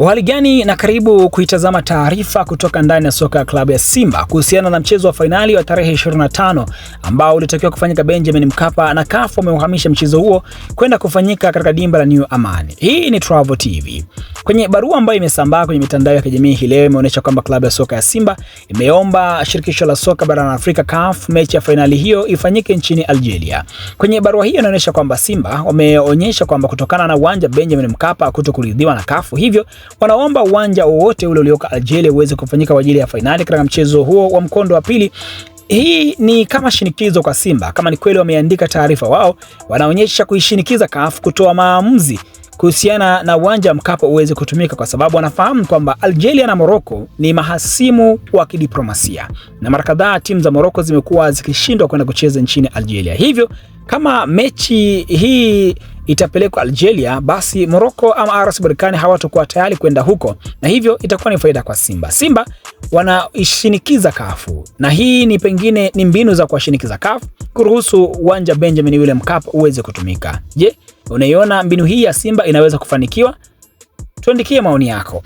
Hali gani na karibu kuitazama taarifa kutoka ndani ya soka ya klabu ya Simba kuhusiana na mchezo wa fainali wa tarehe 25 ambao ulitakiwa kufanyika Benjamin Mkapa na CAF wameuhamisha mchezo huo kwenda kufanyika katika dimba la New Amani. Hii ni Travel TV. Kwenye barua ambayo imesambaa kwenye mitandao ya kijamii hii leo imeonyesha kwamba klabu ya soka ya Simba imeomba shirikisho la soka barani Afrika CAF mechi ya fainali hiyo ifanyike nchini Algeria. Kwenye barua hiyo inaonyesha kwamba Simba wameonyesha kwamba kutokana na uwanja Benjamin Mkapa kutokuridhiwa na CAF, hivyo wanaomba uwanja wowote ule ulioko Algeria uweze kufanyika kwa ajili ya fainali katika mchezo huo wa mkondo wa pili. Hii ni kama shinikizo kwa Simba. Kama ni kweli wameandika taarifa wao, wanaonyesha kuishinikiza CAF kutoa maamuzi kuhusiana na uwanja Mkapa uweze kutumika, kwa sababu wanafahamu kwamba Algeria na Morocco ni mahasimu wa kidiplomasia na mara kadhaa timu za Morocco zimekuwa zikishindwa kwenda kucheza nchini Algeria. Hivyo kama mechi hii itapelekwa Algeria, basi Morocco ama RS Berkane hawatakuwa tayari kwenda huko, na hivyo itakuwa ni faida kwa Simba. Simba wanaishinikiza CAF, na hii ni pengine ni mbinu za kuwashinikiza CAF kuruhusu uwanja Benjamin William Mkapa uweze kutumika. Je, unaiona mbinu hii ya Simba inaweza kufanikiwa? Tuandikie maoni yako.